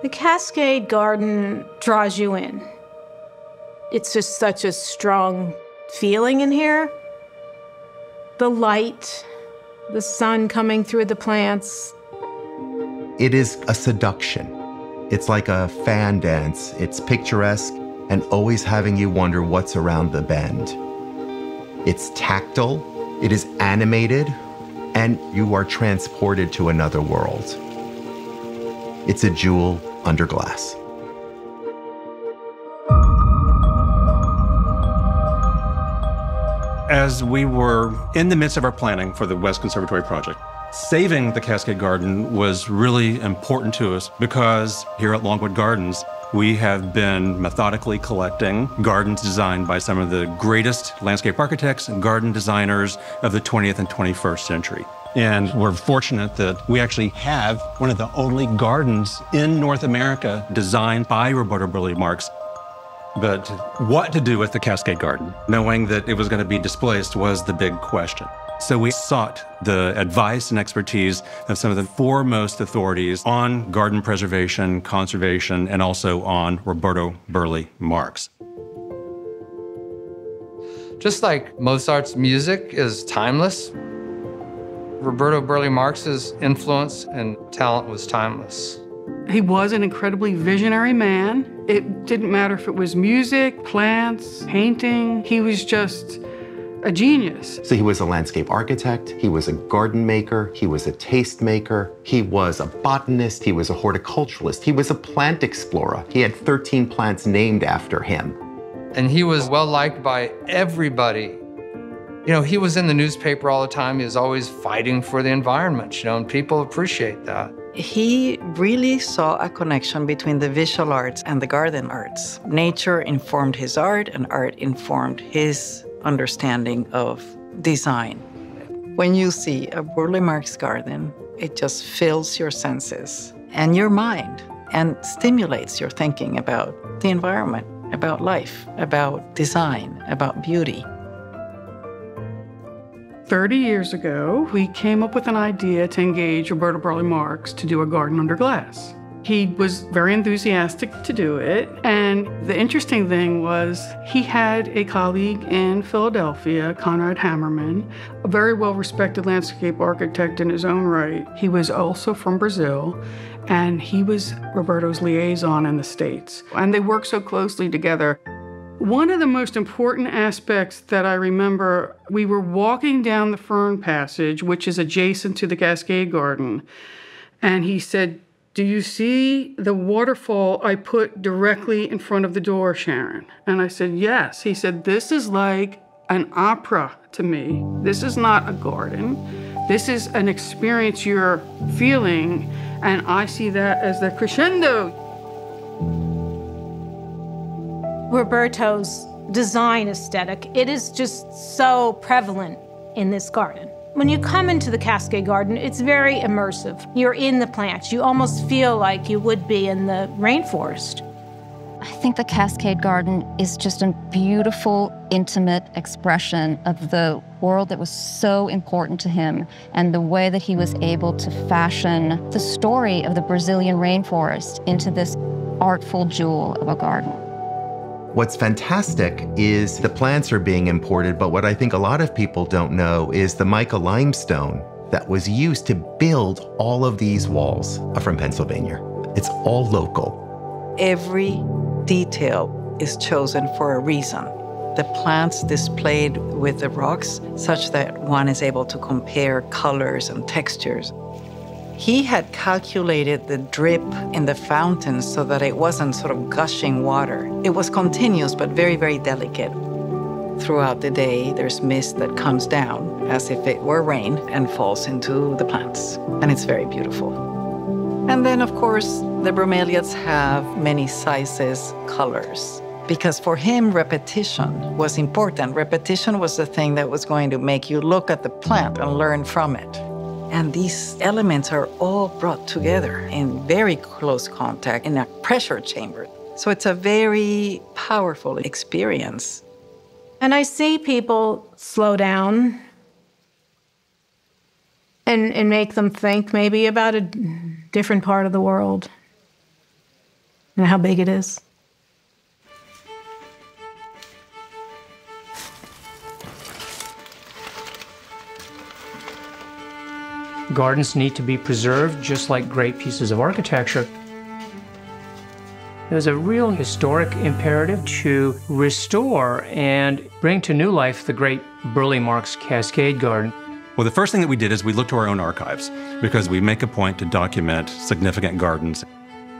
The Cascade Garden draws you in. It's just such a strong feeling in here. The light, the sun coming through the plants. It is a seduction. It's like a fan dance. It's picturesque and always having you wonder what's around the bend. It's tactile, it is animated, and you are transported to another world. It's a jewel under glass. As we were in the midst of our planning for the West Conservatory project, saving the Cascade Garden was really important to us because here at Longwood Gardens, we have been methodically collecting gardens designed by some of the greatest landscape architects and garden designers of the 20th and 21st century. And we're fortunate that we actually have one of the only gardens in North America designed by Roberto Burle Marx. But what to do with the Cascade Garden, knowing that it was going to be displaced, was the big question. So we sought the advice and expertise of some of the foremost authorities on garden preservation, conservation, and also on Roberto Burle Marx. Just like Mozart's music is timeless, Roberto Burle Marx's influence and talent was timeless. He was an incredibly visionary man. It didn't matter if it was music, plants, painting. He was just a genius. So he was a landscape architect, he was a garden maker, he was a taste maker, he was a botanist, he was a horticulturalist, he was a plant explorer. He had 13 plants named after him. And he was well liked by everybody. You know, he was in the newspaper all the time. He was always fighting for the environment, you know, and people appreciate that. He really saw a connection between the visual arts and the garden arts. Nature informed his art, and art informed his understanding of design. When you see a Burle Marx garden, it just fills your senses and your mind and stimulates your thinking about the environment, about life, about design, about beauty. 30 years ago, we came up with an idea to engage Roberto Burle Marx to do a garden under glass. He was very enthusiastic to do it, and the interesting thing was he had a colleague in Philadelphia, Conrad Hammerman, a very well-respected landscape architect in his own right. He was also from Brazil, and he was Roberto's liaison in the States, and they worked so closely together. One of the most important aspects that I remember, we were walking down the Fern Passage, which is adjacent to the Cascade Garden, and he said, "Do you see the waterfall I put directly in front of the door, Sharon?" And I said, "Yes." He said, "This is like an opera to me. This is not a garden. This is an experience you're feeling, and I see that as the crescendo." Roberto's design aesthetic, it is just so prevalent in this garden. When you come into the Cascade Garden, it's very immersive. You're in the plants. You almost feel like you would be in the rainforest. I think the Cascade Garden is just a beautiful, intimate expression of the world that was so important to him and the way that he was able to fashion the story of the Brazilian rainforest into this artful jewel of a garden. What's fantastic is the plants are being imported, but what I think a lot of people don't know is the mica limestone that was used to build all of these walls are from Pennsylvania. It's all local. Every detail is chosen for a reason. The plants displayed with the rocks such that one is able to compare colors and textures. He had calculated the drip in the fountains so that it wasn't sort of gushing water. It was continuous, but very, very delicate. Throughout the day, there's mist that comes down as if it were rain and falls into the plants. And it's very beautiful. And then, of course, the bromeliads have many sizes, colors. Because for him, repetition was important. Repetition was the thing that was going to make you look at the plant and learn from it. And these elements are all brought together in very close contact in a pressure chamber. So it's a very powerful experience. And I see people slow down and make them think maybe about a different part of the world. And how big it is. Gardens need to be preserved just like great pieces of architecture. There's a real historic imperative to restore and bring to new life the great Burle Marx Cascade Garden. Well, the first thing that we did is we looked to our own archives because we make a point to document significant gardens.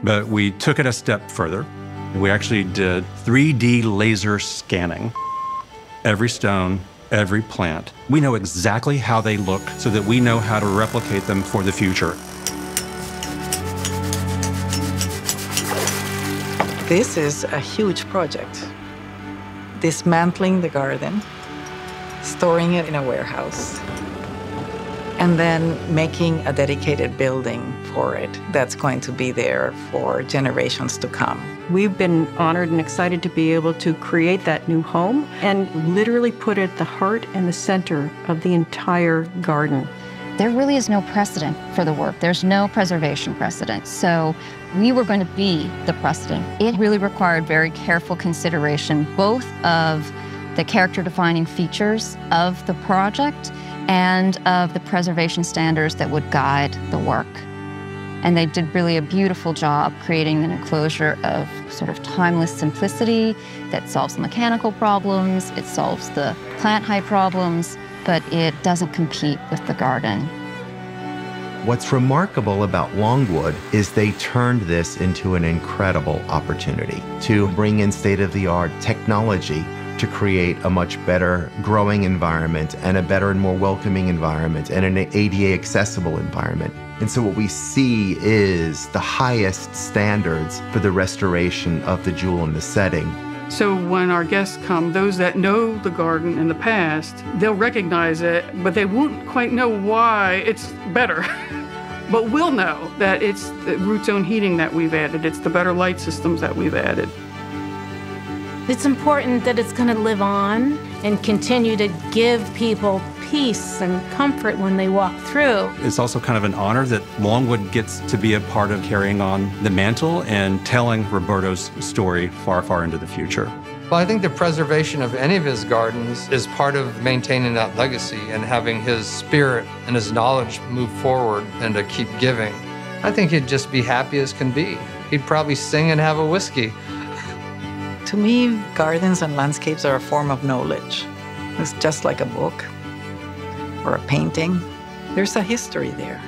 But we took it a step further. We actually did 3D laser scanning. Every stone, every plant. We know exactly how they look so that we know how to replicate them for the future. This is a huge project. Dismantling the garden, storing it in a warehouse, and then making a dedicated building for it that's going to be there for generations to come. We've been honored and excited to be able to create that new home and literally put it at the heart and the center of the entire garden. There really is no precedent for the work. There's no preservation precedent. So we were going to be the precedent. It really required very careful consideration, both of the character-defining features of the project and of the preservation standards that would guide the work. And they did really a beautiful job creating an enclosure of sort of timeless simplicity that solves the mechanical problems, it solves the plant height problems, but it doesn't compete with the garden. What's remarkable about Longwood is they turned this into an incredible opportunity to bring in state-of-the-art technology to create a much better growing environment and a better and more welcoming environment and an ADA accessible environment. And so what we see is the highest standards for the restoration of the jewel in the setting. So when our guests come, those that know the garden in the past, they'll recognize it, but they won't quite know why it's better. But we'll know that it's the root zone heating that we've added, it's the better light systems that we've added. It's important that it's going to live on and continue to give people peace and comfort when they walk through. It's also kind of an honor that Longwood gets to be a part of carrying on the mantle and telling Roberto's story far, far into the future. Well, I think the preservation of any of his gardens is part of maintaining that legacy and having his spirit and his knowledge move forward and to keep giving. I think he'd just be happy as can be. He'd probably sing and have a whiskey. To me, gardens and landscapes are a form of knowledge. It's just like a book or a painting. There's a history there.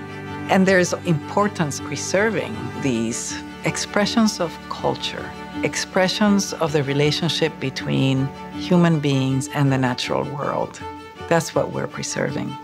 And there's importance preserving these expressions of culture, expressions of the relationship between human beings and the natural world. That's what we're preserving.